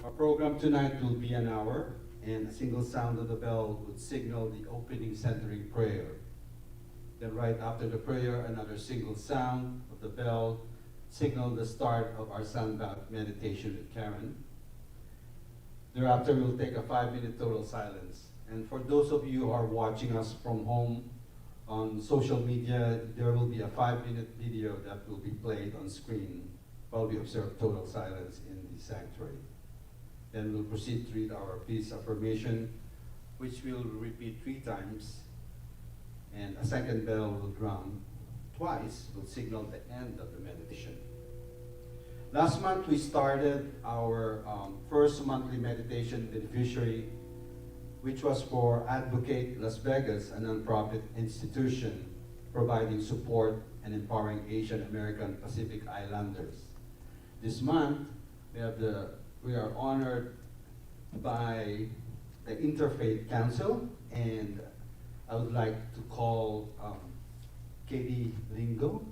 Our program tonight will be an hour, and a single sound of the bell would signal the opening centering prayer. Then right after the prayer, another single sound of the bell signal the start of our sunbath meditation with Karen. Thereafter, we'll take a 5-minute total silence. And for those of you who are watching us from home on social media, there will be a 5-minute video that will be played on screen while we observe total silence in the sanctuary. Then we'll proceed to read our peace affirmation, which we'll repeat 3 times, and a second bell will drum twice, will signal the end of the meditation. Last month, we started our first monthly meditation beneficiary, which was for Advocate Las Vegas, a nonprofit institution providing support and empowering Asian American Pacific Islanders. This month, we are honored by the Interfaith Council, and I would like to call Katie Lingo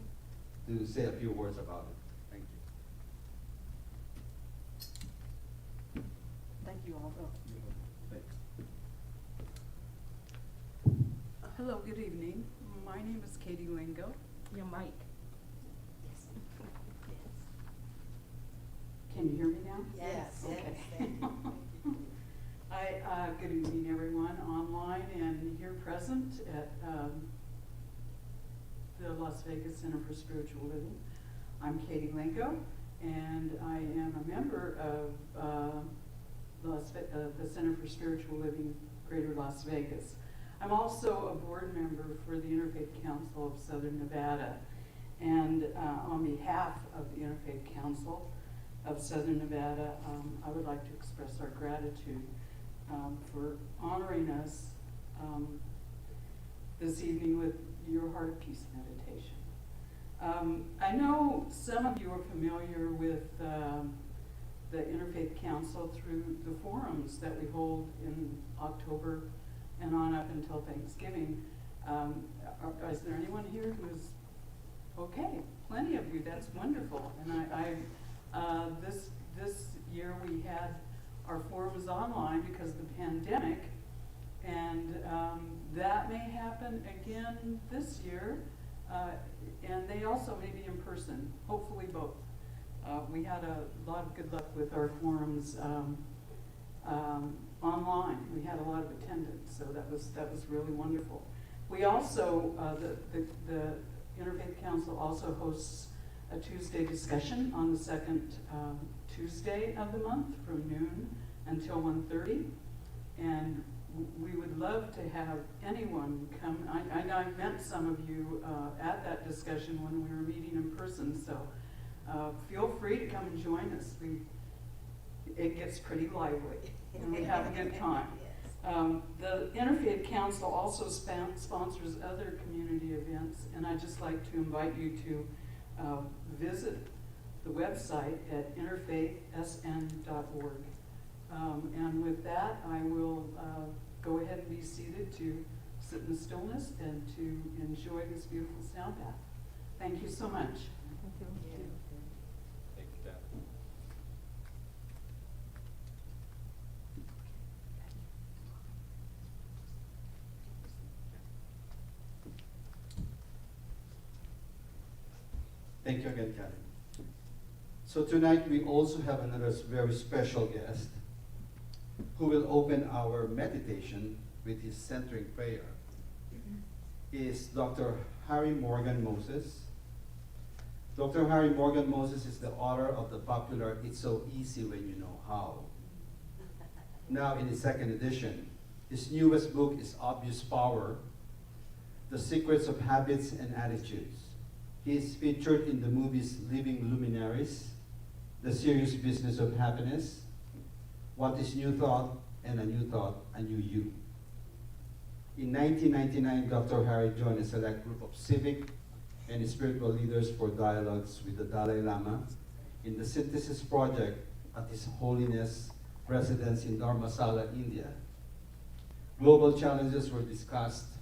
to say a few words about it. Thank you. Thank you, Aldo. Thanks. Hello, good evening. My name is Katie Lingo. Your mic. Yes. Can you hear me now? Yes. Okay. Yes. Good evening, everyone, online and here present at the Las Vegas Center for Spiritual Living. I'm Katie Lingo, and I am a member of the Center for Spiritual Living, Greater Las Vegas. I'm also a board member for the Interfaith Council of Southern Nevada, and on behalf of the Interfaith Council of Southern Nevada, I would like to express our gratitude for honoring us this evening with your Heart of Peace meditation. I know some of you are familiar with the Interfaith Council through the forums that we hold in October and on up until Thanksgiving. Is there anyone here who's okay? Plenty of you. That's wonderful. And this year we had our forums online because of the pandemic, and that may happen again this year, and they also may be in person, hopefully both. We had a lot of good luck with our forums online. We had a lot of attendance, so that was really wonderful. We also, the Interfaith Council also hosts a Tuesday discussion on the second Tuesday of the month from noon until 1:30, and we would love to have anyone come. I met some of you at that discussion when we were meeting in person, so feel free to come and join us. It gets pretty lively, and we have a good time. The Interfaith Council also sponsors other community events, and I'd just like to invite you to visit the website at interfaithsn.org. And with that, I will go ahead and be seated to sit in stillness and to enjoy this beautiful sound bath. Thank you so much. Thank you. Thank you, Dad. Thank you again, Karen. So tonight we also have another very special guest who will open our meditation with his centering prayer. He is Dr. Harry Morgan Moses. Dr. Harry Morgan Moses is the author of the popular It's So Easy When You Know How. Now in his second edition, his newest book is Obvious Power, The Secrets of Habits and Attitudes. He is featured in the movies Living Luminaries, The Serious Business of Happiness, What is New Thought, and A New Thought, A New You. In 1999, Dr. Harry joined a select group of civic and spiritual leaders for dialogues with the Dalai Lama in the Synthesis Project at His Holiness residence in Dharamsala, India. Global challenges were discussed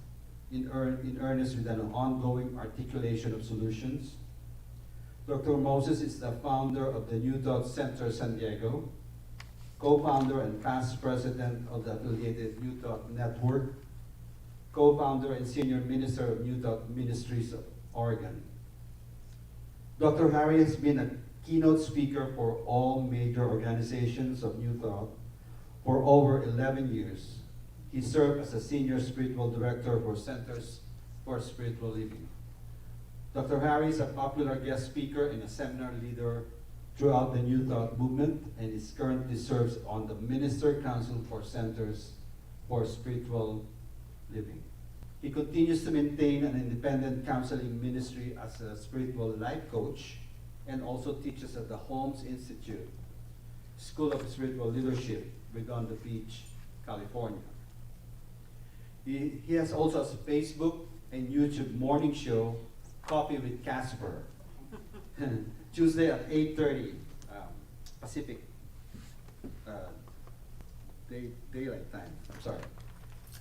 in earnest with an ongoing articulation of solutions. Dr. Moses is the founder of the New Thought Center San Diego, co-founder and past president of the affiliated New Thought Network, co-founder and senior minister of New Thought Ministries of Oregon. Dr. Harry has been a keynote speaker for all major organizations of New Thought for over 11 years. He served as a senior spiritual director for Centers for Spiritual Living. Dr. Harry is a popular guest speaker and a seminar leader throughout the New Thought movement, and is currently serves on the Minister Council for Centers for Spiritual Living. He continues to maintain an independent counseling ministry as a spiritual life coach, and also teaches at the Holmes Institute School of Spiritual Leadership, Redondo Beach, California. He has also a Facebook and YouTube morning show, Coffee with Casper, Tuesday at 8:30 Pacific daylight time. I'm sorry.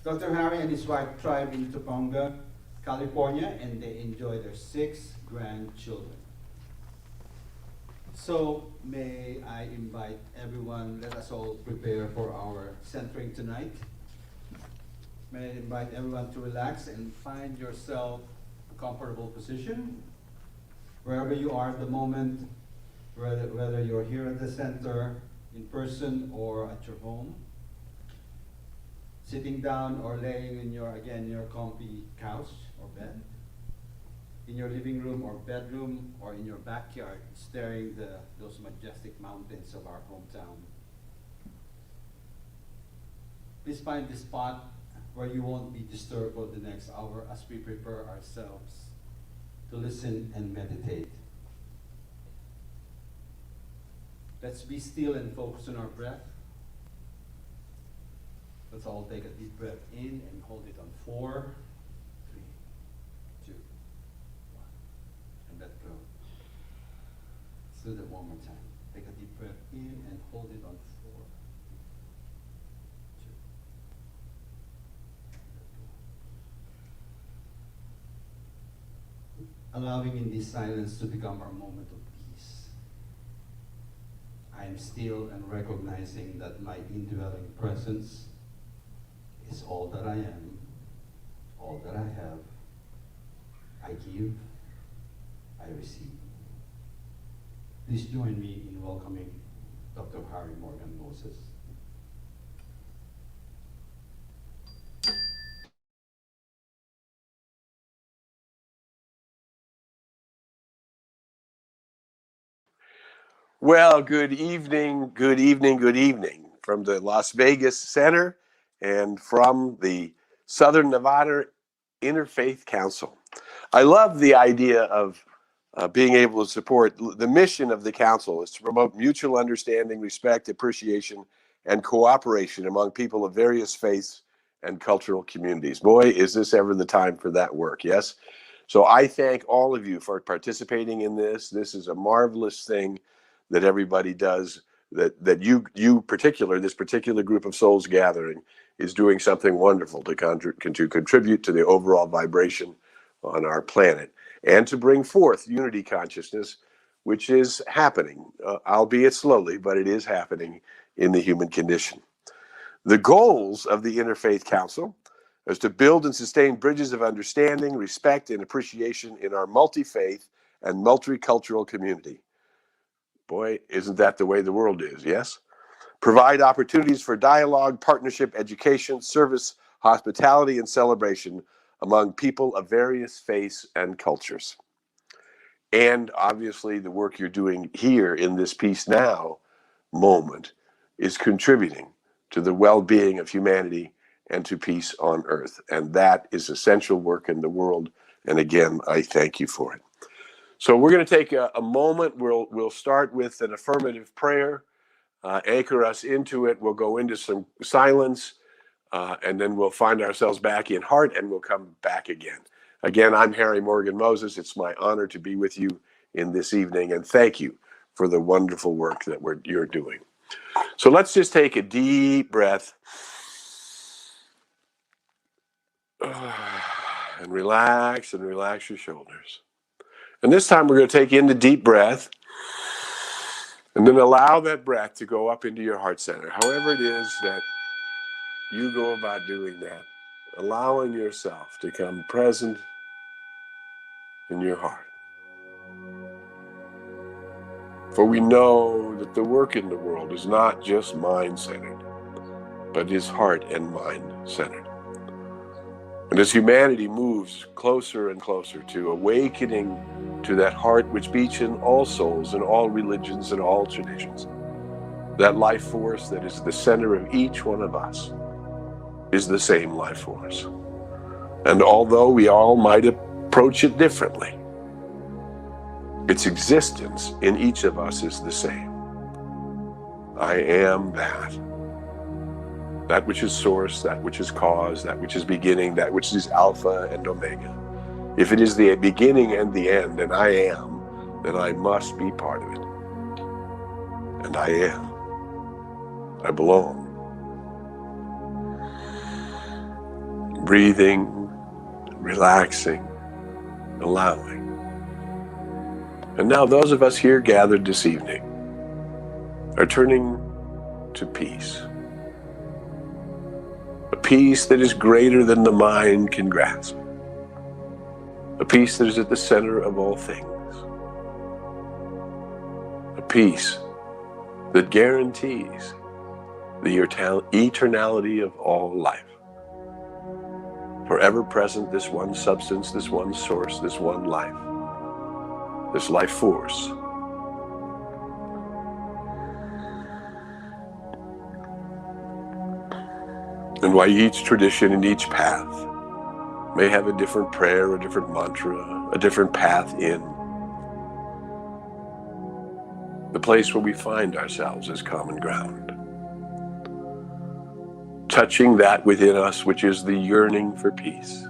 Dr. Harry and his wife thrive in Topanga, California, and they enjoy their 6 grandchildren. So may I invite everyone, let us all prepare for our centering tonight. May I invite everyone to relax and find yourself a comfortable position, wherever you are at the moment, whether you're here at the center, in person, or at your home. Sitting down or laying in your comfy couch or bed. In your living room or bedroom, or in your backyard, staring those majestic mountains of our hometown. Please find the spot where you won't be disturbed for the next hour as we prepare ourselves to listen and meditate. Let's be still and focus on our breath. Let's all take a deep breath in and hold it on 4, 3, 2, 1, and let go. Let's do that one more time. Take a deep breath in and hold it on 4, 2, and let go. Allowing in this silence to become our moment of peace. I am still and recognizing that my indwelling presence is all that I am, all that I have. I give, I receive. Please join me in welcoming Dr. Harry Morgan Moses. Well, good evening, good evening, good evening from the Las Vegas Center and from the Southern Nevada Interfaith Council. I love the idea of being able to support. The mission of the council is to promote mutual understanding, respect, appreciation, and cooperation among people of various faiths and cultural communities. Boy, is this ever the time for that work, yes? So I thank all of you for participating in this. This is a marvelous thing that everybody does, that you particular, this particular group of souls gathering is doing something wonderful to contribute to the overall vibration on our planet and to bring forth unity consciousness, which is happening, albeit slowly, but it is happening in the human condition. The goals of the Interfaith Council is to build and sustain bridges of understanding, respect, and appreciation in our multi-faith and multicultural community. Boy, isn't that the way the world is, yes? Provide opportunities for dialogue, partnership, education, service, hospitality, and celebration among people of various faiths and cultures. And obviously, the work you're doing here in this Peace Now moment is contributing to the well-being of humanity and to peace on earth. And that is essential work in the world. And again, I thank you for it. So we're going to take a moment. We'll start with an affirmative prayer, anchor us into it. We'll go into some silence, and then we'll find ourselves back in heart, and we'll come back again. Again, I'm Harry Morgan Moses. It's my honor to be with you in this evening, and thank you for the wonderful work that you're doing. So let's just take a deep breath and relax your shoulders. And this time we're going to take in the deep breath And then allow that breath to go up into your heart center. However it is that you go about doing that, allowing yourself to come present in your heart. For we know that the work in the world is not just mind-centered, but is heart and mind-centered. And as humanity moves closer and closer to awakening to that heart which beats in all souls and all religions and all traditions, that life force that is the center of each one of us is the same life force. And although we all might approach it differently, its existence in each of us is the same. I am that. That which is source, that which is cause, that which is beginning, that which is alpha and omega. If it is the beginning and the end, and I am, then I must be part of it. And I am. I belong. Breathing, relaxing, allowing. And now those of us here gathered this evening are turning to peace. A peace that is greater than the mind can grasp. A peace that is at the center of all things. A peace that guarantees the eternality of all life. Forever present, this one substance, this one source, this one life, this life force. And why each tradition and each path may have a different prayer, a different mantra, a different path in, the place where we find ourselves is common ground. Touching that within us which is the yearning for peace.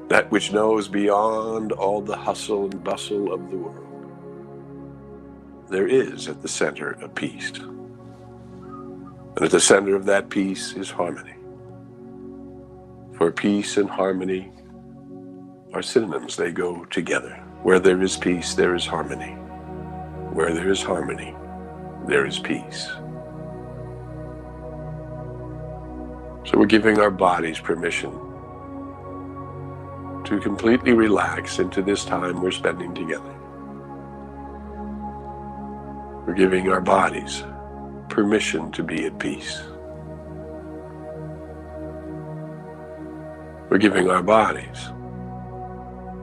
That which knows beyond all the hustle and bustle of the world. There is at the center a peace. And at the center of that peace is harmony. For peace and harmony are synonyms. They go together. Where there is peace, there is harmony. Where there is harmony, there is peace. So we're giving our bodies permission to completely relax into this time we're spending together. We're giving our bodies permission to be at peace. We're giving our bodies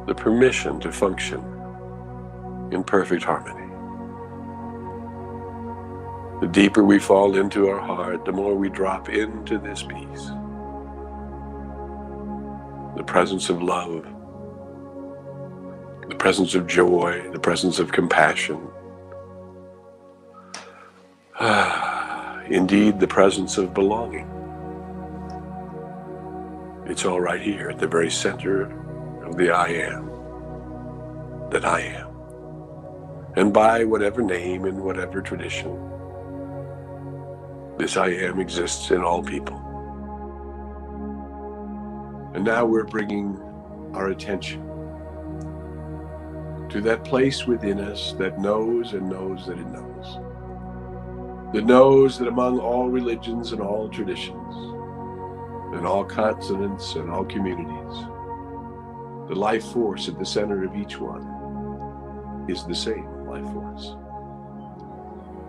the permission to function in perfect harmony. The deeper we fall into our heart, the more we drop into this peace. The presence of love, the presence of joy, the presence of compassion. Indeed, the presence of belonging. It's all right here at the very center of the I am, that I am. And by whatever name and whatever tradition, this I am exists in all people. And now we're bringing our attention to that place within us that knows and knows that it knows. That knows that among all religions and all traditions, and all continents and all communities, the life force at the center of each one is the same life force.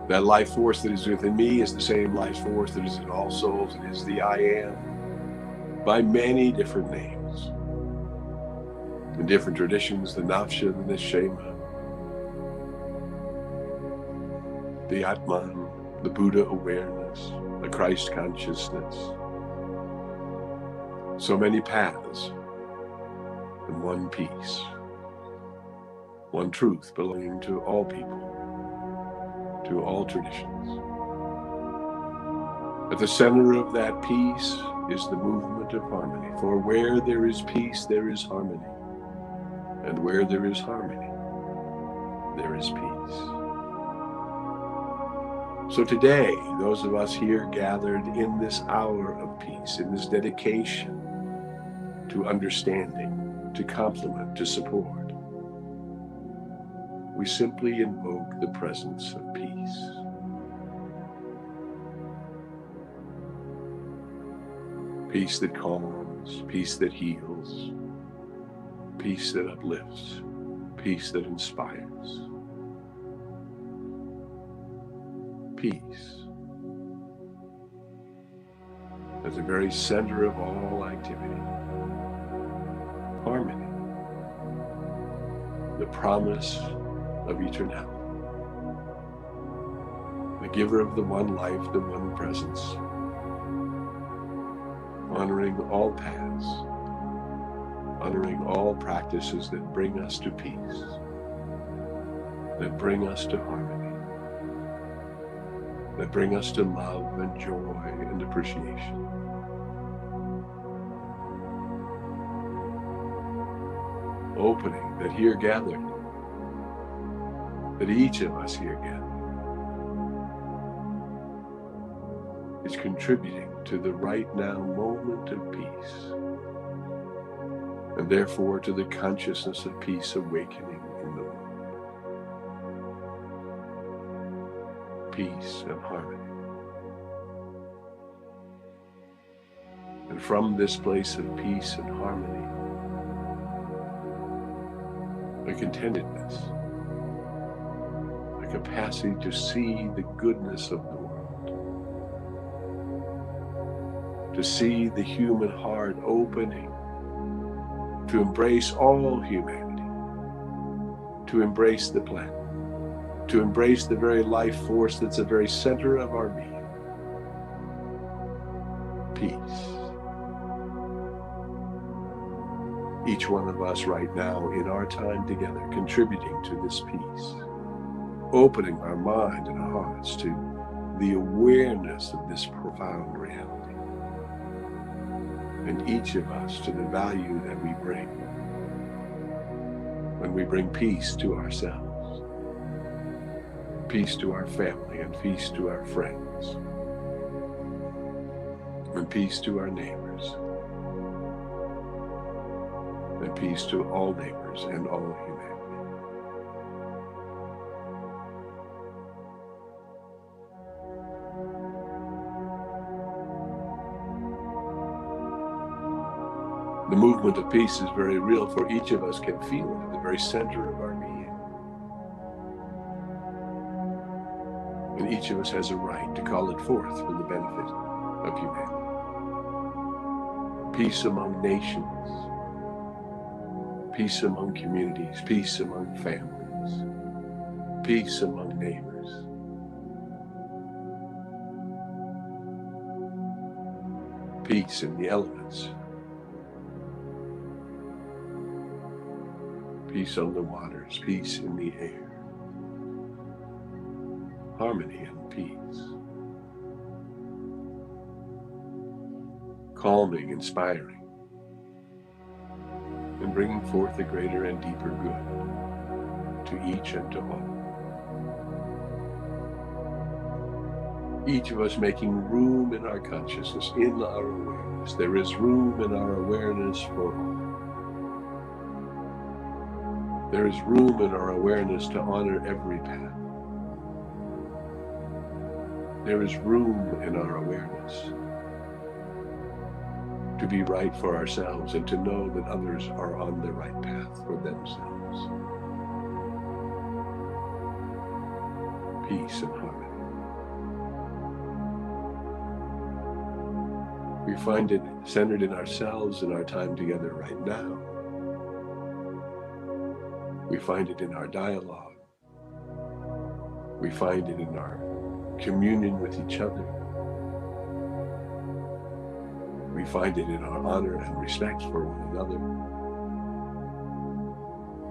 That life force that is within me is the same life force that is in all souls. It is the I am, by many different names. In different traditions, the Nafsha, the Nishema, the Atman, the Buddha awareness, the Christ consciousness. So many paths and one peace, one truth belonging to all people, to all traditions. At the center of that peace is the movement of harmony. For where there is peace, there is harmony. And where there is harmony, there is peace. So today, those of us here gathered in this hour of peace, in this dedication to understanding, to complement, to support, we simply invoke the presence of peace. Peace that calms, peace that heals, peace that uplifts, peace that inspires. Peace at the very center of all activity. Harmony, the promise of eternality. The giver of the one life, the one presence, honoring all paths, honoring all practices that bring us to peace, that bring us to harmony, that bring us to love and joy and appreciation. Opening that here gathered, that each of us here gathered, is contributing to the right now moment of peace, and therefore to the consciousness of peace awakening in the world. Peace and harmony. And from this place of peace and harmony, a contentedness, a capacity to see the goodness of the world, to see the human heart opening, to embrace all humanity, to embrace the planet, to embrace the very life force that's the very center of our being. Peace. Each one of us right now in our time together contributing to this peace, opening our mind and our hearts to the awareness of this profound reality, and each of us to the value that we bring when we bring peace to ourselves, peace to our family, and peace to our friends, and peace to our neighbors, and peace to all neighbors and all humanity. The movement of peace is very real, for each of us can feel it at the very center of our being. And each of us has a right to call it forth for the benefit of humanity. Peace among nations, peace among communities, peace among families, peace among neighbors. Peace in the elements. Peace on the waters, peace in the air. Harmony and peace. Calming, inspiring, and bringing forth a greater and deeper good to each and to all. Each of us making room in our consciousness, in our awareness. There is room in our awareness for all. There is room in our awareness to honor every path. There is room in our awareness to be right for ourselves and to know that others are on the right path for themselves. Peace and harmony. We find it centered in ourselves in our time together right now. We find it in our dialogue. We find it in our communion with each other. We find it in our honor and respect for one another.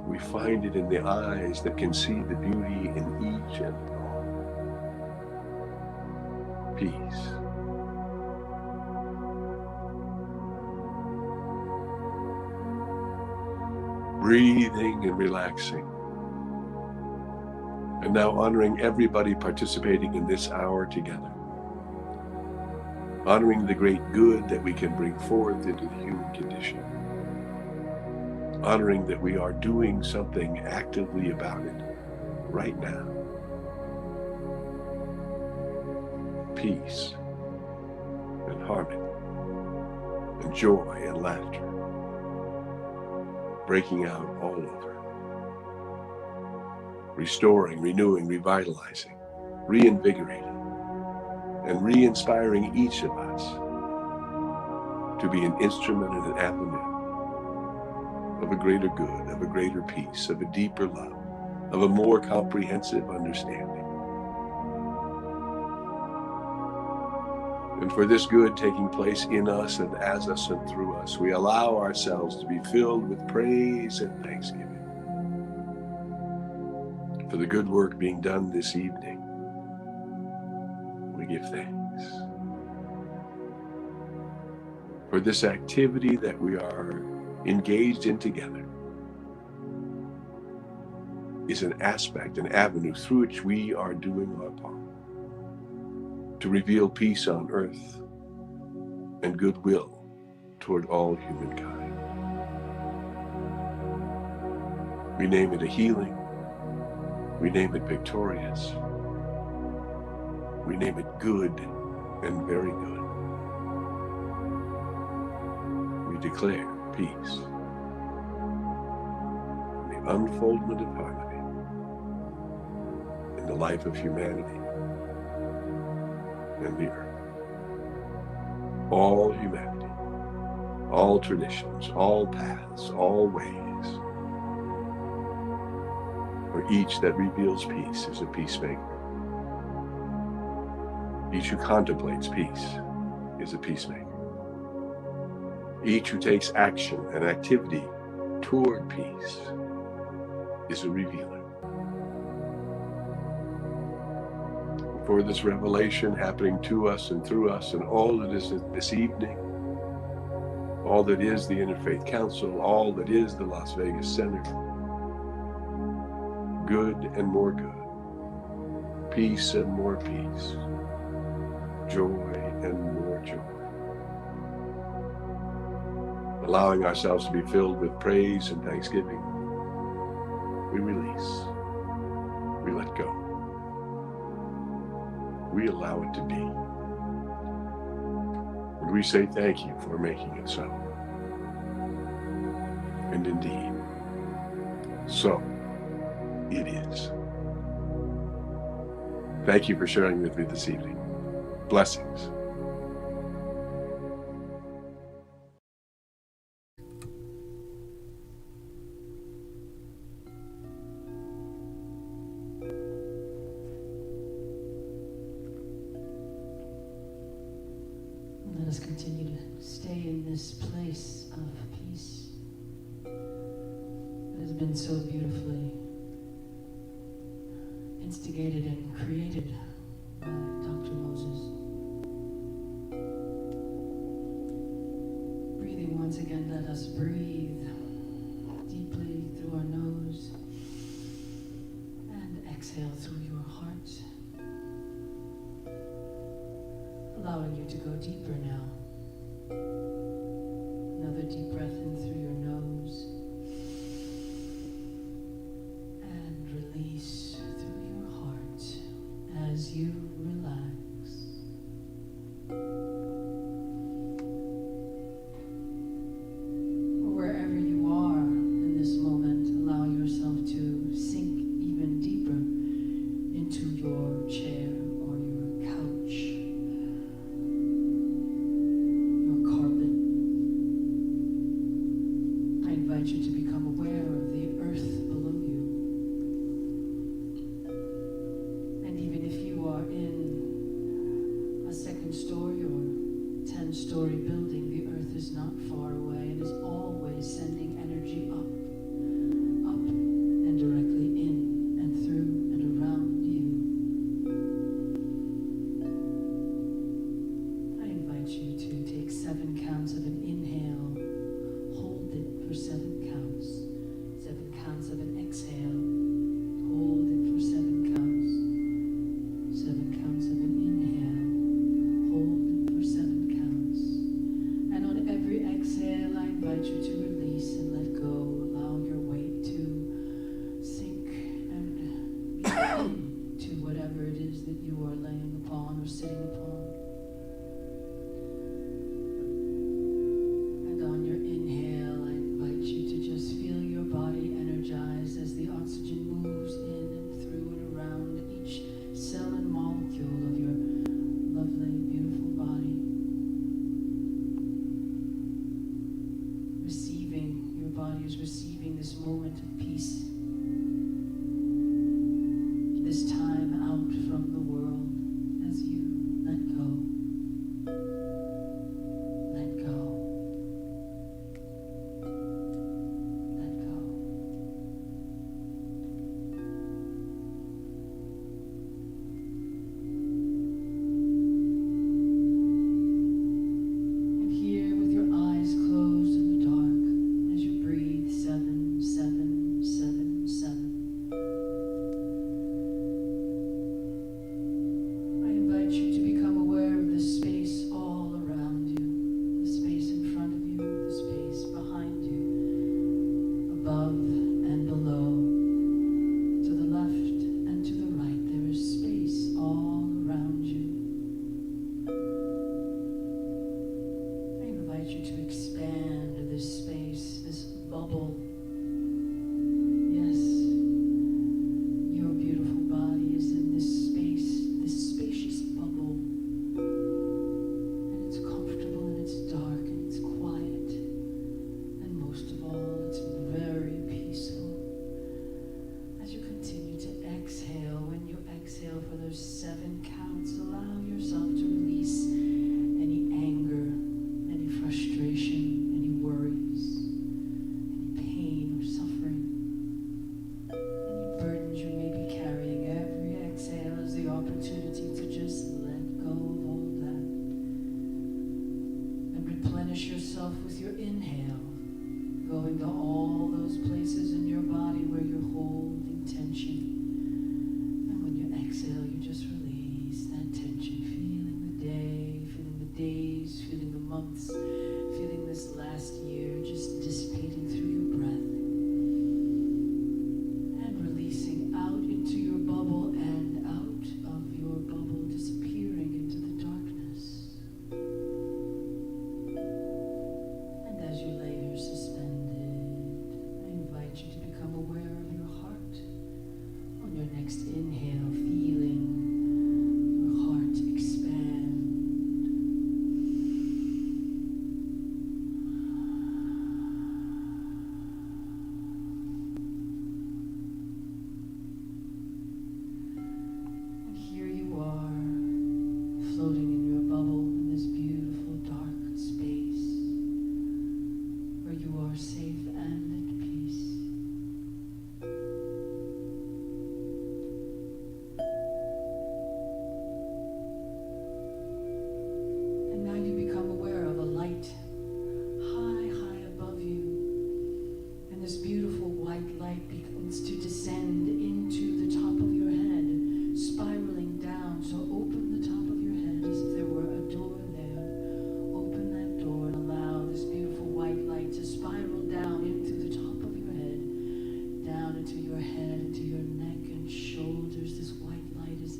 We find it in the eyes that can see the beauty in each and all. Peace. Breathing and relaxing. And now honoring everybody participating in this hour together. Honoring the great good that we can bring forth into the human condition. Honoring that we are doing something actively about it right now. Peace and harmony and joy and laughter breaking out all over, restoring, renewing, revitalizing, reinvigorating, and re-inspiring each of us to be an instrument and an avenue of a greater good, of a greater peace, of a deeper love, of a more comprehensive understanding. And for this good taking place in us and as us and through us, we allow ourselves to be filled with praise and thanksgiving for the good work being done this evening. We give thanks for this activity that we are engaged in together is an aspect, an avenue through which we are doing our part to reveal peace on earth and goodwill toward all humankind. We name it a healing. We name it victorious. We name it good and very good. We declare peace and the unfoldment of harmony in the life of humanity and the earth. All humanity, all traditions, all paths, all ways, for each that reveals peace is a peacemaker. Each who contemplates peace is a peacemaker. Each who takes action and activity toward peace is a revealer. For this revelation happening to us and through us and all that is this evening, all that is the Interfaith Council, all that is the Las Vegas Center, good and more good, peace and more peace, joy and more joy. Allowing ourselves to be filled with praise and thanksgiving, we release, we let go. We allow it to be. And we say thank you for making it so. And indeed, so it is. Thank you for sharing with me this evening. Blessings. Let us continue to stay in this place of peace that has been so beautifully instigated and created by Dr. Moses. Breathing once again, let us breathe deeply through our nose and exhale through your heart. Allowing you to go deeper now. Another deep breath in through your nose and release through your heart as you relax. Wherever you are in this moment, allow yourself to sink even deeper into your chair or your couch. You to become aware of the earth below you. And even if you are in a second story or 10-story building, the earth is not far away and is always sending energy up and directly in and through and around you. I invite you to take 7 counts of an inhale, hold it for 7 counts, 7 counts of an exhale, hold it for 7 counts, 7 counts of an inhale, hold it for 7 counts, and on every exhale I invite you to release those 7 counts, allow yourself to release any anger, any frustration, any worries, any pain or suffering, any burdens you may be carrying. Every exhale is the opportunity to just let go of all that and replenish yourself with your inhale, going to all those places in your body where you're holding tension. And when you exhale, you just release that tension, feeling the day, feeling the days, feeling the months, feeling this last year just dissipating through your breath. And releasing out into your bubble and out of your bubble, disappearing into the darkness. And as you lay here suspended, I invite you to become aware of your heart. On your next inhale, feeling your heart expand. And here you are, floating in your bubble in this beautiful dark space where you are safe and at peace. And now you become aware of a light high, high above you. And this beautiful white light begins to descend into the top of your head, spiraling down. So open the top of your head as if there were a door there. Open that door and allow this beautiful white light to spiral down into the top of your head, down into your head, into your neck and shoulders. This white light is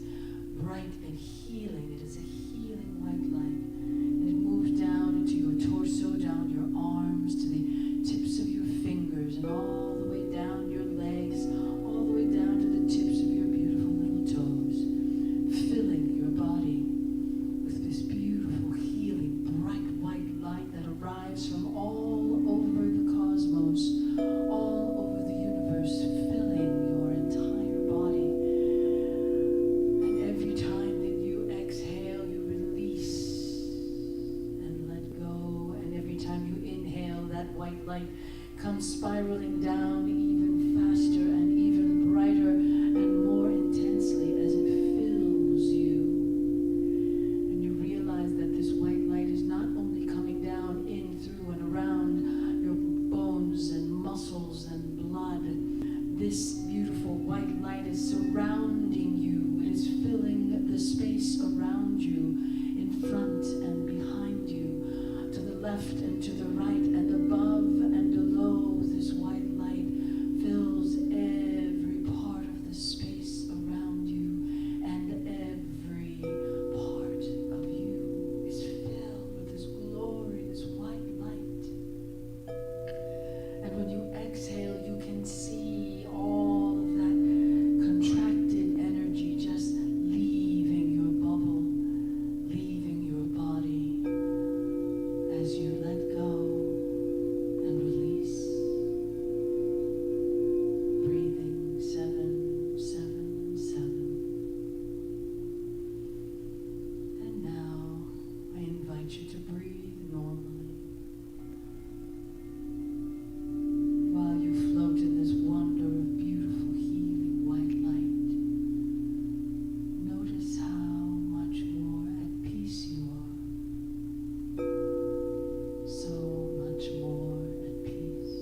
bright and healing. It is a healing white light. And it moves down into your torso, down your arms, to the tips of your fingers, and all the way down your legs, all the way down to the tips of your beautiful little toes, filling your body with this beautiful, healing, bright white light that arrives from all over the cosmos, all over the universe, filling your entire body. And every time that you exhale, you release and let go. And every time you inhale, that white light comes spiraling down even faster and even brighter and more intensely as it fills you. And you realize that this white light is not only coming down in, through, and around your bones and muscles and blood. This beautiful white light is surrounding you. It is filling the space around you, in front and behind you, to the left and to the right, and above and below. This white light fills every part of the space around you, and every part of you is filled with this glory, this white light. And when you exhale, you can see all of that contracted energy just leaving your bubble, leaving your body as you let go and release. Breathing 7, 7, 7. And now I invite you to breathe normally while you float in this wonder of beautiful, healing white light. Notice how much more at peace you are. So much more at peace.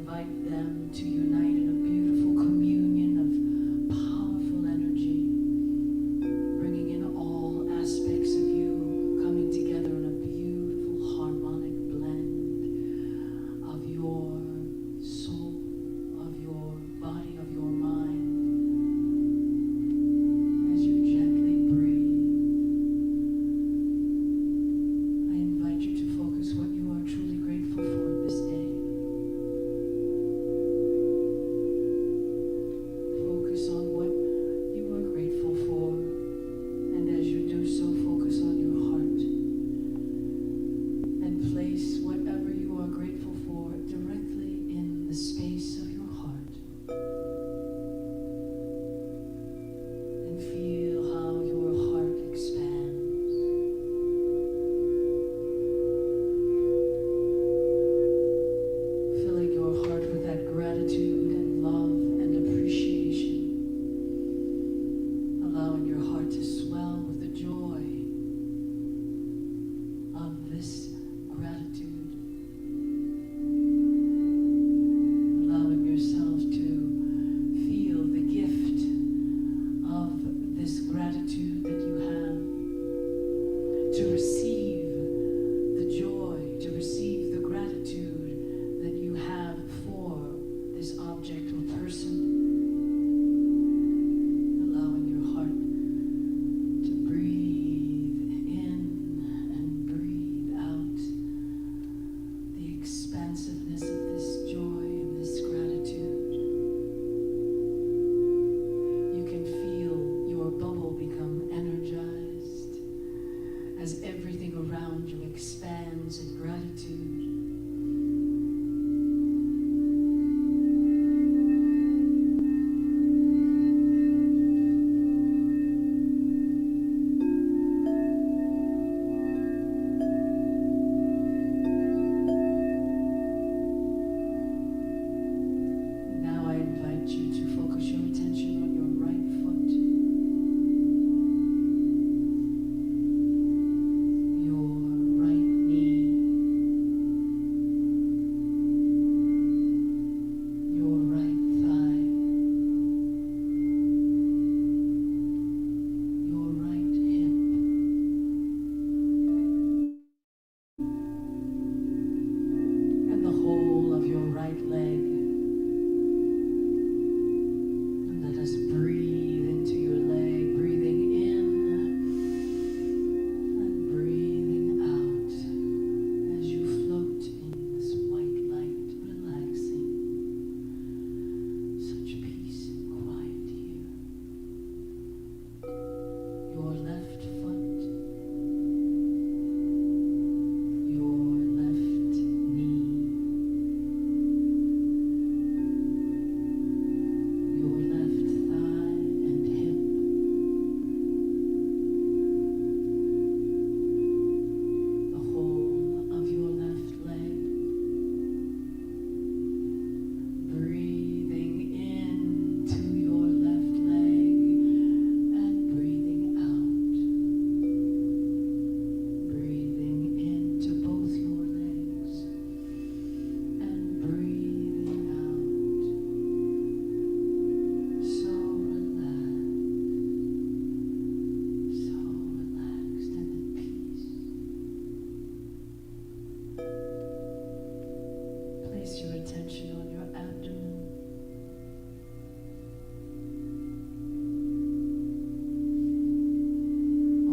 invite them to unite in a beautiful communion of powerful energy, bringing in all aspects of you, coming together in a beautiful harmonic blend of your soul, of your body, of your mind. As you gently breathe, I invite you to focus what you are truly grateful for this day. Focus on what you are grateful for, and as you do so, focus on your heart and place whatever you are grateful for directly in the space of your heart. And feel how your heart expands. Filling your heart with that gratitude and love and appreciation. Allowing your heart to swell with the joy of this gratitude. Allowing yourself to feel the gift of this gratitude that you have, to receive the joy, to receive the gratitude that you have for this object or person. Allowing your heart to breathe in and breathe out the expansiveness of this joy and this gratitude. You can feel your bubble become energized as everything around you expands in gratitude. Now I invite you to focus your attention on your right foot, your right knee, your right thigh, your right hip, and the whole of your right leg. And let us breathe into your leg, breathing in and breathing out as you float in this white light, relaxing. Such peace and quiet here. Your left foot, your left knee, your left thigh and hip, the whole of your left leg, breathing into your left leg and breathing out, breathing into both your legs and breathing out. So relaxed and at peace. Place your attention on your abdomen.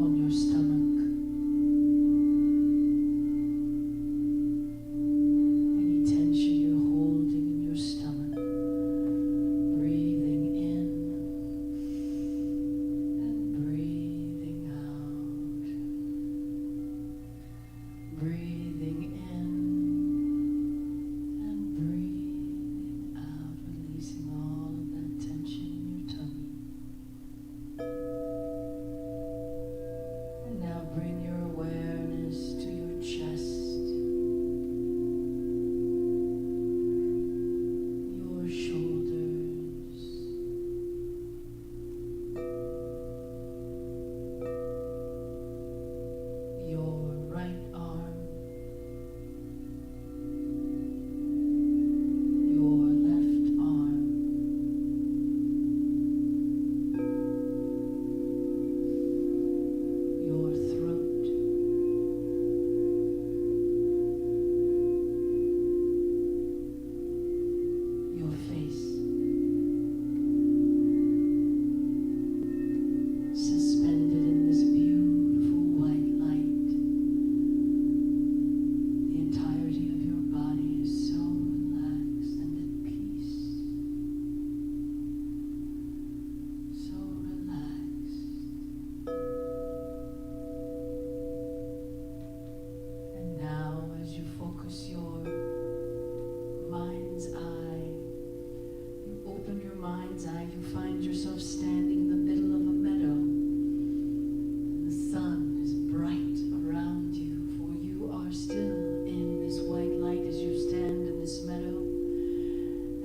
On your stomach. Any tension you're holding in your stomach. Breathing in and breathing out. Breathing in and breathing yourself standing in the middle of a meadow, and the sun is bright around you, for you are still in this white light as you stand in this meadow.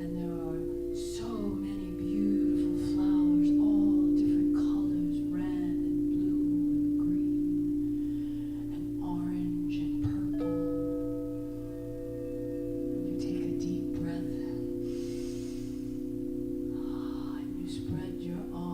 And there are so many beautiful flowers, all different colors, red and blue and green and orange and purple. And you take a deep breath, and you spread your arms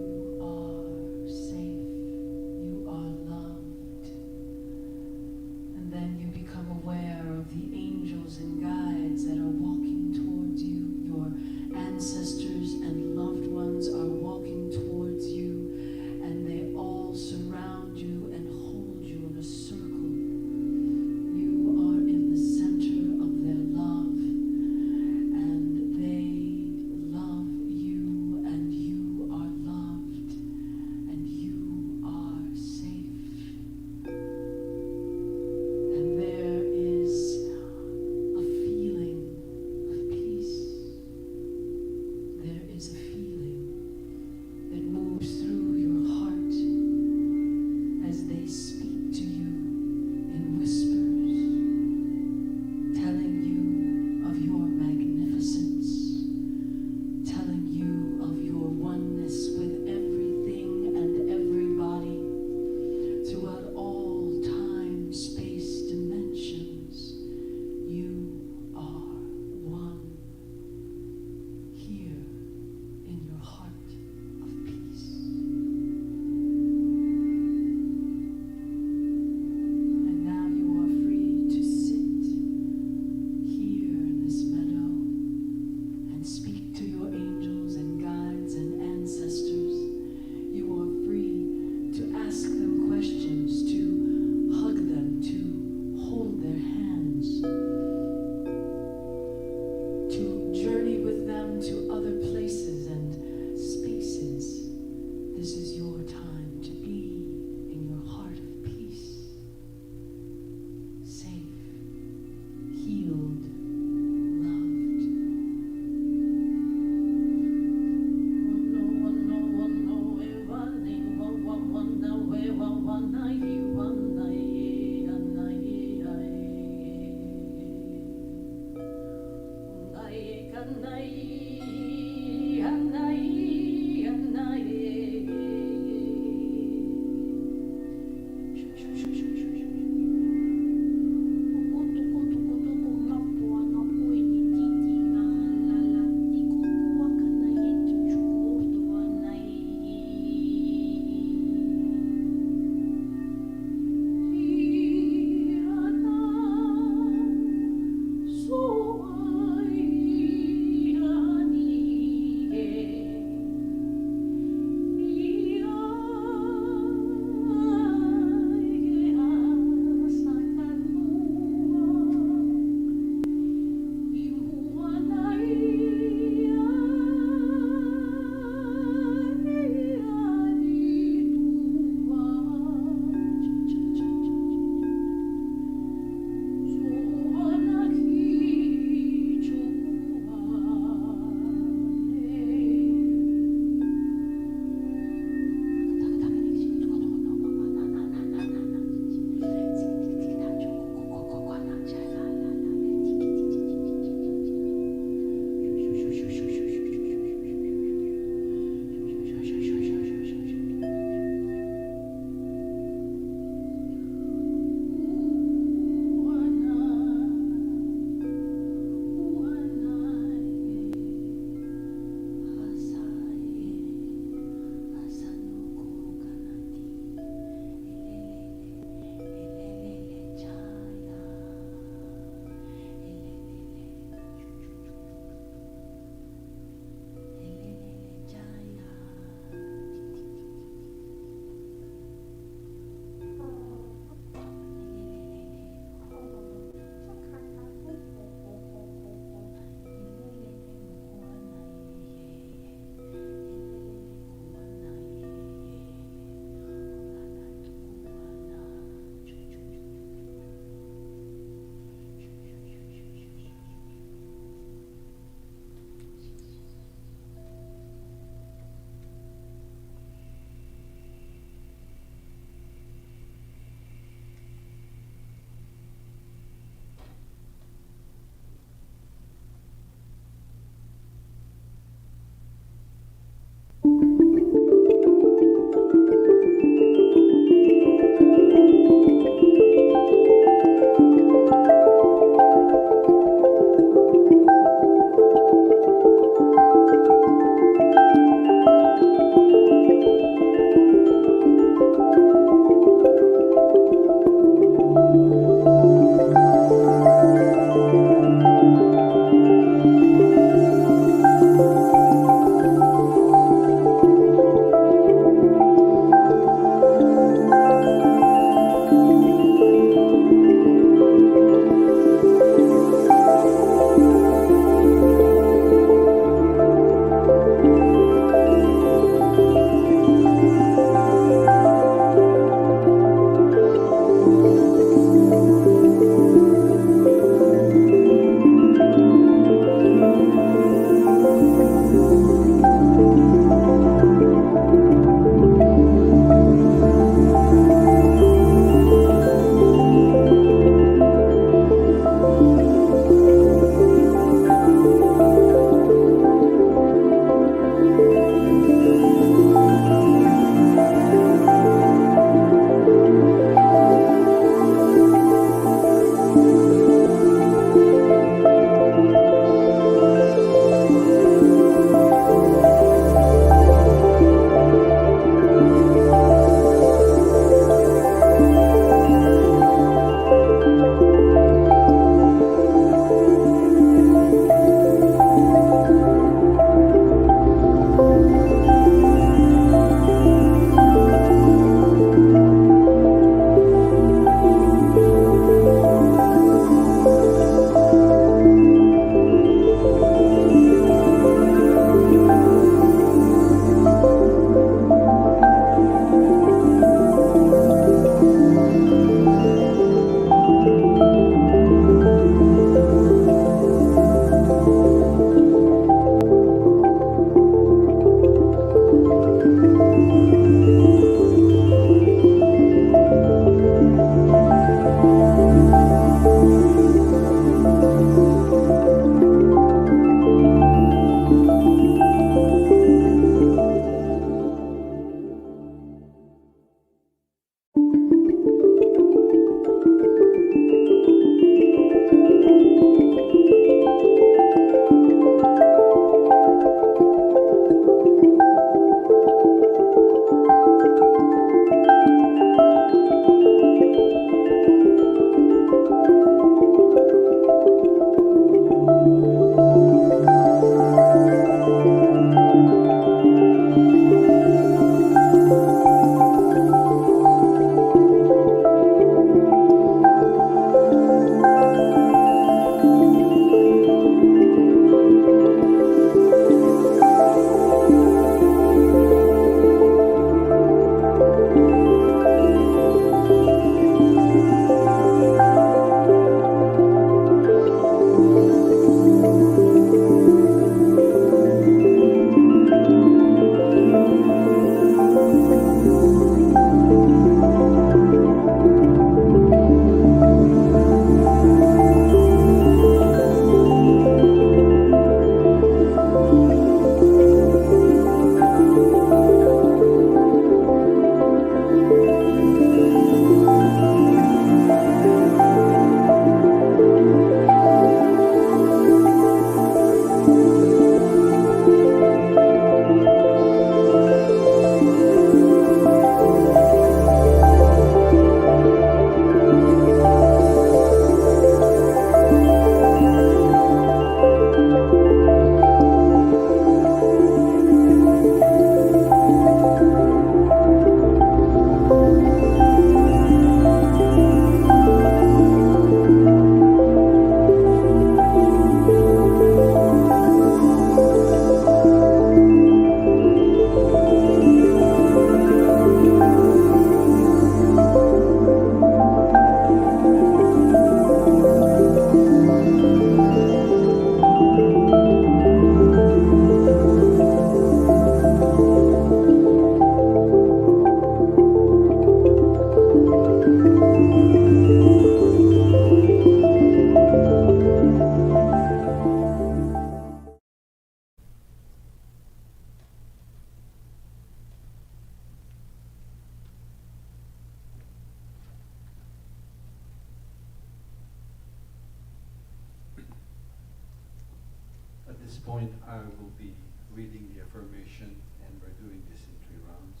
this point, I will be reading the affirmation, and we're doing this in 3 rounds.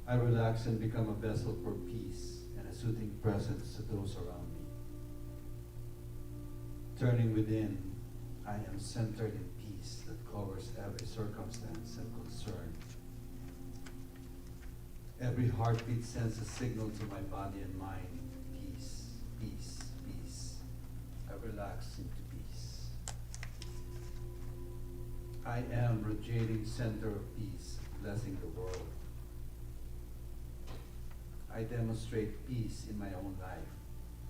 I relax and become a vessel for peace and a soothing presence to those around me. Turning within, I am centered in peace that covers every circumstance and concern. Every heartbeat sends a signal to my body and mind. Peace, peace, peace. I relax into peace. I am radiating center of peace, blessing the world. I demonstrate peace in my own life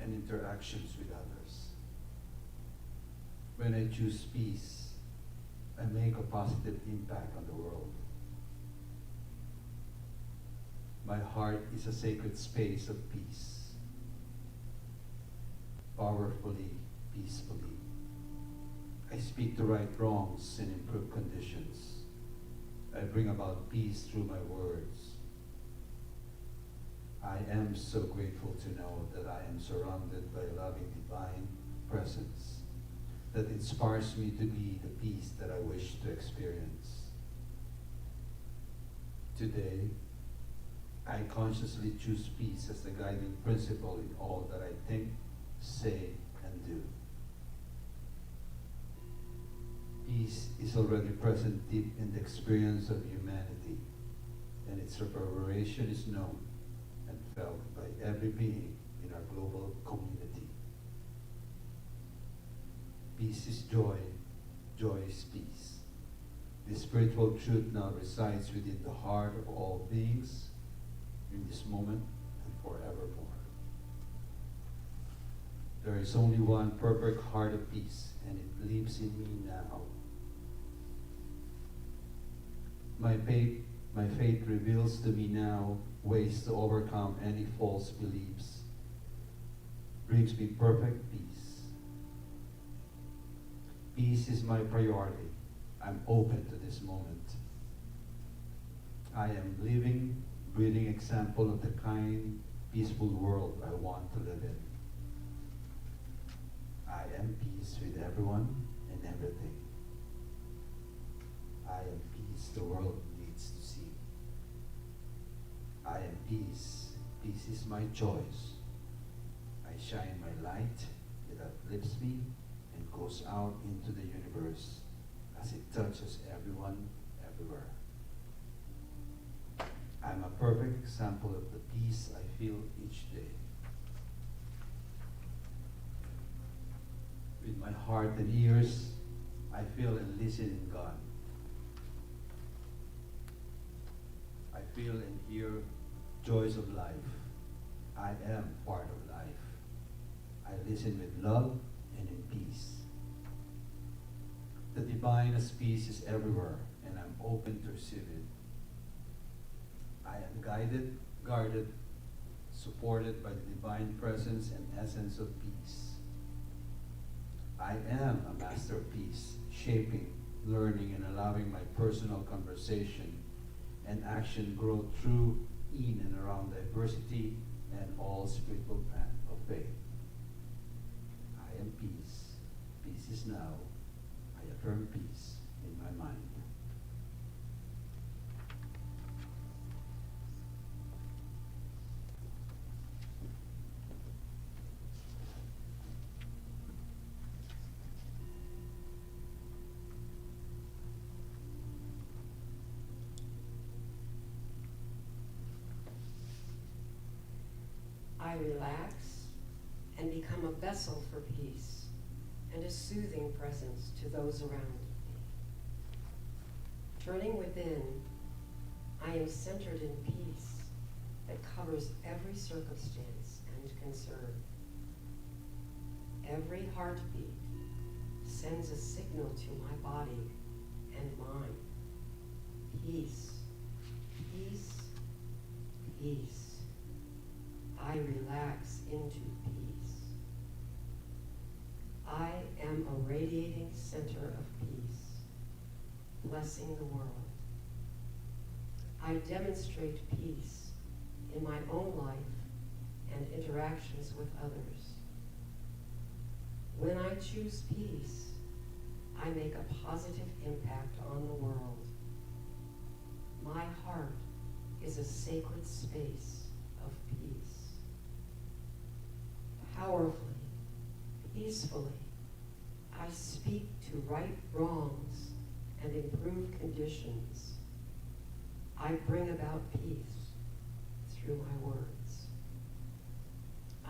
and interactions with others. When I choose peace, I make a positive impact on the world. My heart is a sacred space of peace. Powerfully, peacefully, I speak to right wrongs and improve conditions. I bring about peace through my words. I am so grateful to know that I am surrounded by a loving divine presence that inspires me to be the peace that I wish to experience. Today, I consciously choose peace as the guiding principle in all that I think, say, and do. Peace is already present deep in the experience of humanity, and its reverberation is known and felt by every being in our global community. Peace is joy, joy is peace. This spiritual truth now resides within the heart of all beings in this moment and forevermore. There is only one perfect heart of peace, and it lives in me now. My faith reveals to me now ways to overcome any false beliefs, brings me perfect peace. Peace is my priority. I'm open to this moment. I am living, breathing example of the kind, peaceful world I want to live in. I am peace with everyone and everything. I am peace the world needs to see. I am peace. Peace is my choice. I shine my light, it uplifts me and goes out into the universe as it touches everyone, everywhere. I'm a perfect example of the peace I feel each day. With my heart and ears, I feel and listen in God. I feel and hear joys of life. I am part of life. I listen with love and in peace. The divinest peace is everywhere, and I'm open to receive it. I am guided, guarded, supported by the divine presence and essence of peace. I am a master of peace, shaping, learning, and allowing my personal conversation and action grow through, in, and around diversity and all spiritual path of faith. I am peace. Peace is now. I affirm peace in my mind. I relax and become a vessel for peace and a soothing presence to those around me. Turning within, I am centered in peace that covers every circumstance and concern. Every heartbeat sends a signal to my body and mind. Peace, peace, peace. I relax into peace. I am a radiating center of peace, blessing the world. I demonstrate peace in my own life and interactions with others. When I choose peace, I make a positive impact on the world. My heart is a sacred space of peace. Powerfully, peacefully, I speak to right wrongs and improve conditions. I bring about peace through my words.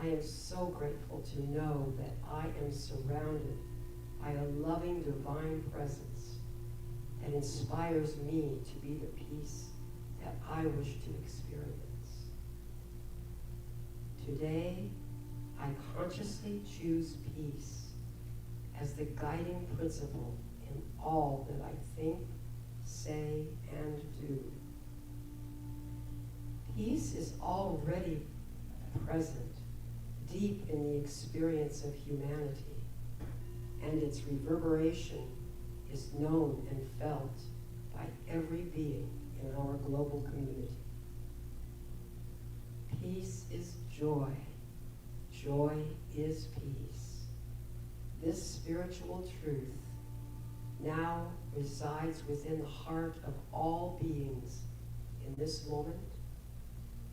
I am so grateful to know that I am surrounded by a loving divine presence that inspires me to be the peace that I wish to experience. Today, I consciously choose peace as the guiding principle in all that I think, say, and do. Peace is already present deep in the experience of humanity, and its reverberation is known and felt by every being in our global community. Peace is joy. Joy is peace. This spiritual truth now resides within the heart of all beings in this moment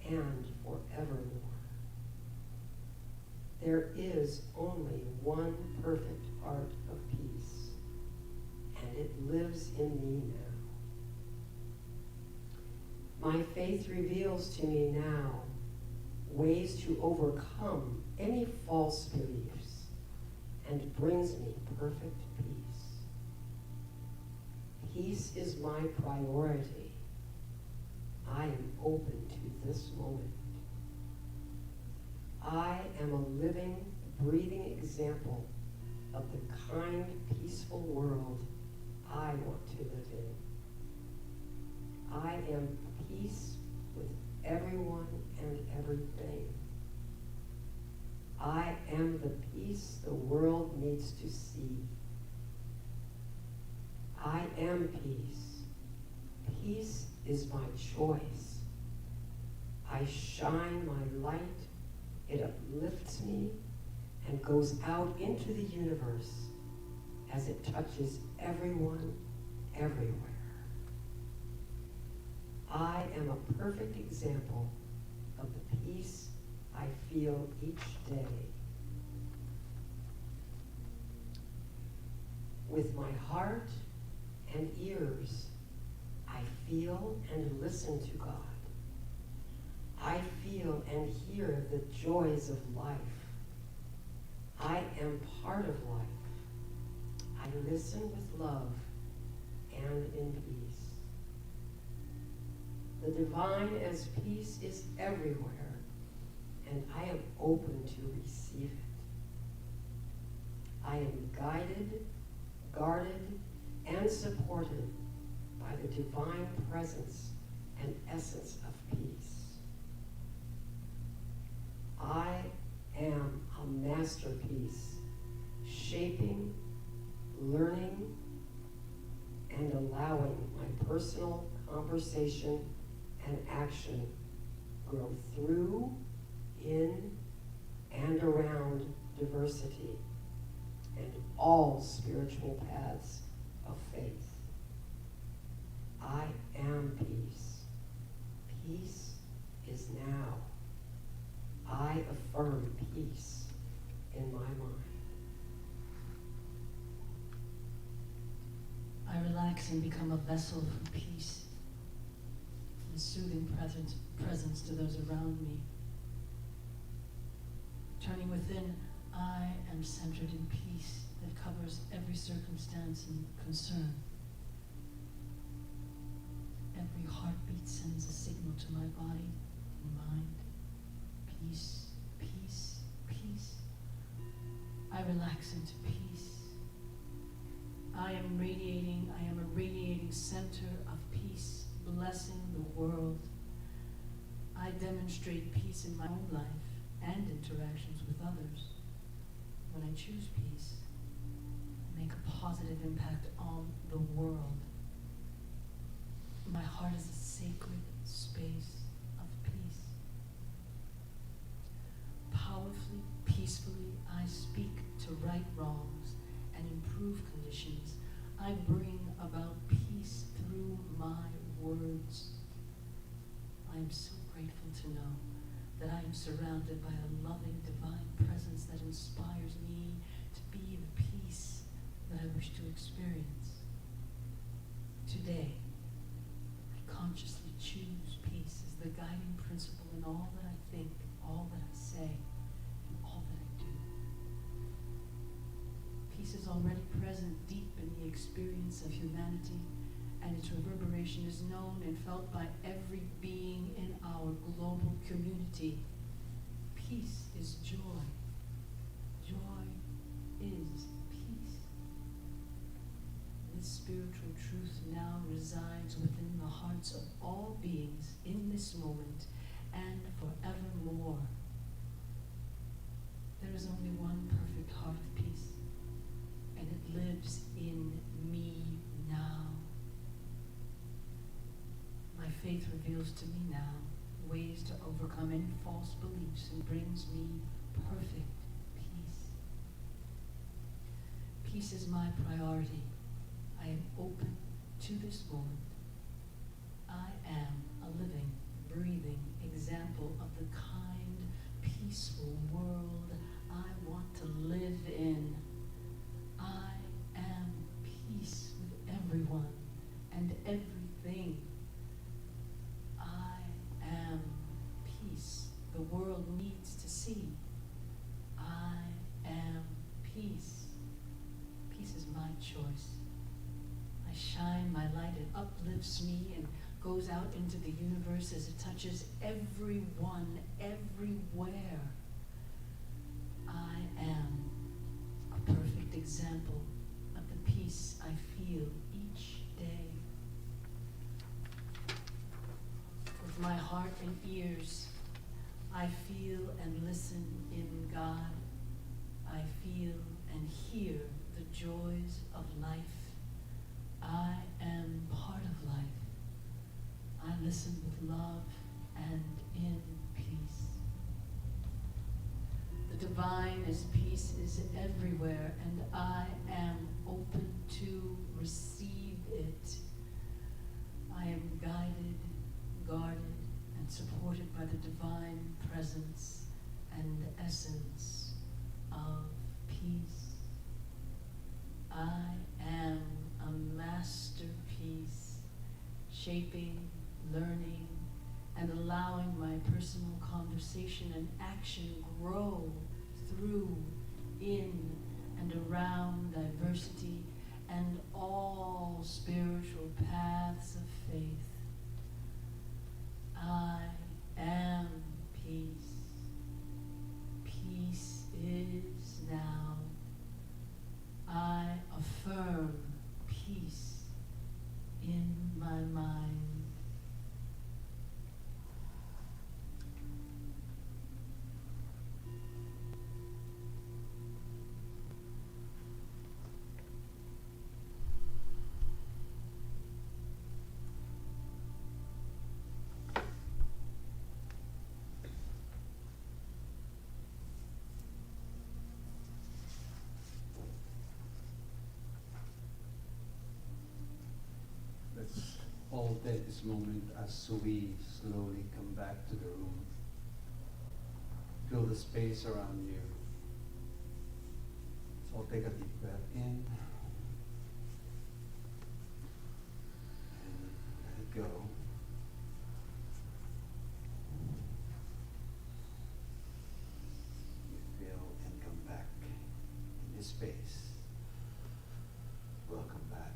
and forevermore. There is only one perfect heart of peace, and it lives in me now. My faith reveals to me now ways to overcome any false beliefs and brings me perfect peace. Peace is my priority. I am open to this moment. I am a living, breathing example of the kind, peaceful world I want to live in. I am peace with everyone and everything. I am the peace the world needs to see. I am peace. Peace is my choice. I shine my light. It uplifts me and goes out into the universe as it touches everyone, everywhere. I am a perfect example of the peace I feel each day. With my heart and ears, I feel and listen to God. I feel and hear the joys of life. I am part of life. I listen with love and in peace. The divine as peace is everywhere, and I am open to receive it. I am guided, guarded, and supported by the divine presence and essence of peace. I am a masterpiece, shaping, learning, and allowing my personal conversation and action grow through, in, and around diversity and all spiritual paths of faith. I am peace. Peace is now. I affirm peace in my mind. I relax and become a vessel for peace, a soothing presence to those around me. Turning within, I am centered in peace that covers every circumstance and concern. Every heartbeat sends a signal to my body and mind. Peace, peace, peace. I relax into peace. I am a radiating center of peace, blessing the world. I demonstrate peace in my own life and interactions with others. When I choose peace, I make a positive impact on the world. My heart is a sacred space of peace. Powerfully, peacefully, I speak to right wrongs I'm so grateful to know that I am surrounded by a loving divine presence that inspires me to be the peace that I wish to experience. Today, I consciously choose peace as the guiding principle in all that I think, all that I say, and all that I do. Peace is already present deep in the experience of humanity, and its reverberation is known and felt by every being in our global community. Peace is joy. Joy is peace. This spiritual truth now resides within the hearts of all beings in this moment and forevermore. There is only one perfect heart of peace, and it lives in me now. My faith reveals to me now ways to overcome any false beliefs and brings me perfect peace. Peace is my priority. I am open to this moment. I am a living, breathing example of the kind, peaceful world I want to live in. I am peace with everyone and everything. I am peace the world needs to see. I am peace. Peace is my choice. I shine my light, it uplifts me and goes out into the universe as it touches everyone, everywhere. I am a perfect example of the peace I feel each day. With my heart and ears, I feel and listen in God. I feel and hear the joys of life. I am part of life. I listen with love and in peace. The divine as peace is everywhere, and I am open to receive it. I am guided, guarded, and supported by the divine presence and essence of peace. I am a masterpiece, shaping, learning, and allowing my personal conversation and action grow through, in, and around diversity and all spiritual paths of faith. I am peace. Peace is now. I affirm peace in my mind. Let's all take this moment as we slowly come back to the room. Feel the space around you. So take a deep breath in and let it go. You feel and come back in this space. Welcome back.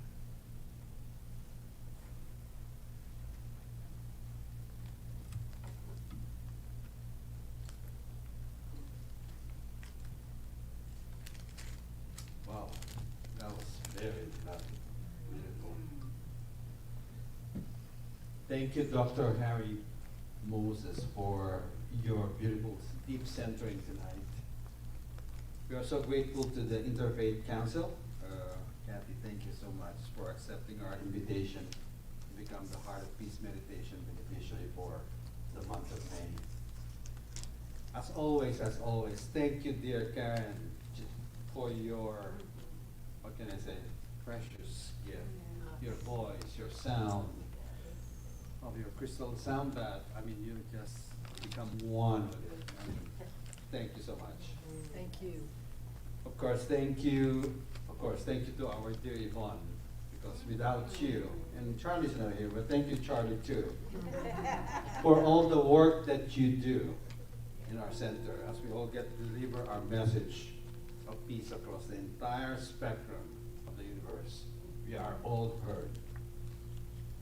Wow, that was very beautiful. Thank you, Dr. Harry Moses, for your beautiful deep centering tonight. We are so grateful to the Interfaith Council. Kathy, thank you so much for accepting our invitation to become the Heart of Peace Meditation beneficiary for the month of May. As always, thank you, dear Karen, for your, what can I say, precious gift, your voice, your sound, of your crystal sound bath. I mean, you just become one with it. I mean, thank you so much. Thank you. Of course, thank you. Of course, thank you to our dear Yvonne, because without you, and Charlie's not here, but thank you, Charlie, too, for all the work that you do in our center as we all get to deliver our message of peace across the entire spectrum of the universe. We are all heard.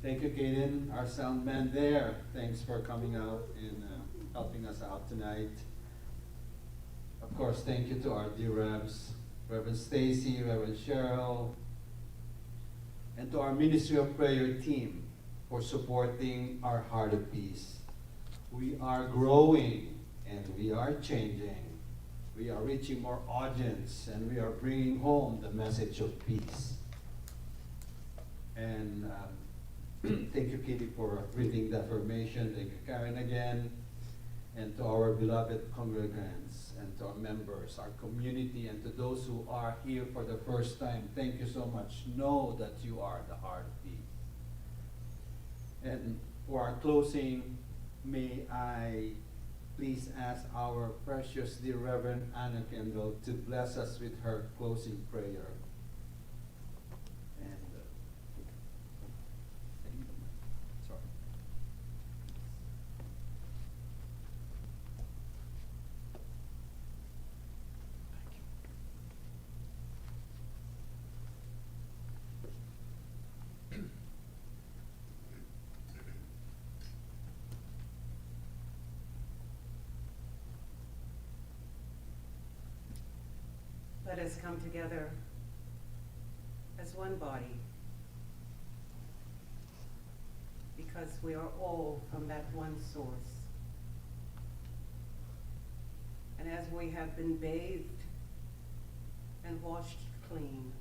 Thank you, Kaden, our sound man there. Thanks for coming out and helping us out tonight. Of course, thank you to our dear Revs, Reverend Stacy, Reverend Cheryl, and to our Ministry of Prayer team for supporting our Heart of Peace. We are growing and we are changing. We are reaching more audience and we are bringing home the message of peace. And thank you, Kitty, for reading the affirmation. Thank you, Karen, again. And to our beloved congregants and to our members, our community, and to those who are here for the first time, thank you so much. Know that you are the Heart of Peace. And for our closing, may I please ask our precious dear Reverend Anna Kendall to bless us with her closing prayer. And sorry. Let us come together as one body, because we are all from that one source. And as we have been bathed and washed clean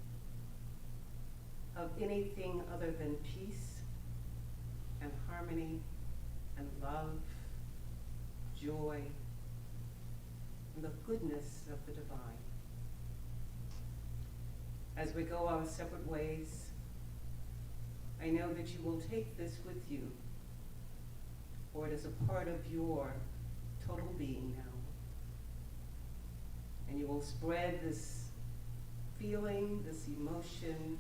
of anything other than peace and harmony and love, joy, and the goodness of the divine, as we go our separate ways, I know that you will take this with you, for it is a part of your total being now. And you will spread this feeling, this emotion,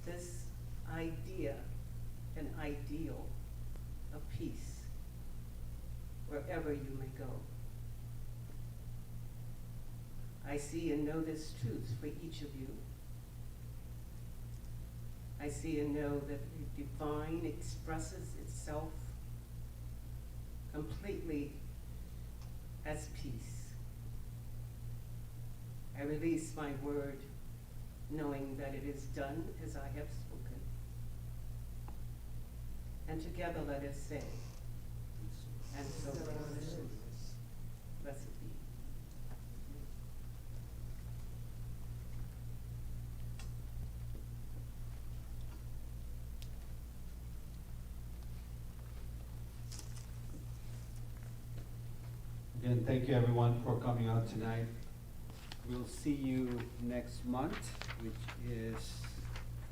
this idea and ideal of peace wherever you may go. I see and know this truth for each of you. I see and know that the divine expresses itself completely as peace. I release my word, knowing that it is done as I have spoken. And together let us say, and so it is. Blessed be. Again, thank you everyone for coming out tonight. We'll see you next month, which is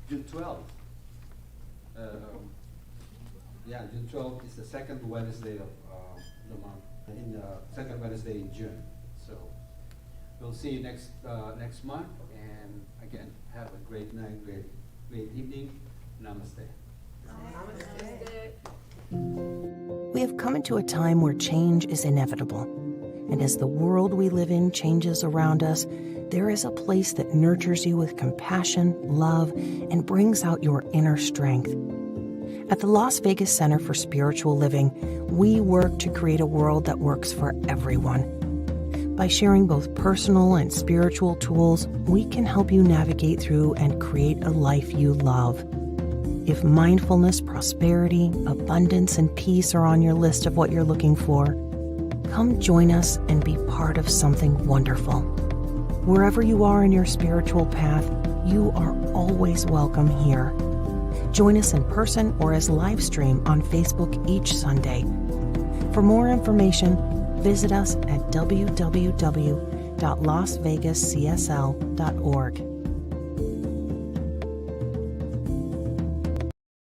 June 12th. June 12th is the second Wednesday of the month, in the second Wednesday in June. So we'll see you next month, and again, have a great night, great evening. Namaste. We have come into a time where change is inevitable. And as the world we live in changes around us, there is a place that nurtures you with compassion, love, and brings out your inner strength. At the Las Vegas Center for Spiritual Living, we work to create a world that works for everyone. By sharing both personal and spiritual tools, we can help you navigate through and create a life you love. If mindfulness, prosperity, abundance, and peace are on your list of what you're looking for, come join us and be part of something wonderful. Wherever you are in your spiritual path, you are always welcome here. Join us in person or as live stream on Facebook each Sunday. For more information, visit us at www.lasvegascsl.org.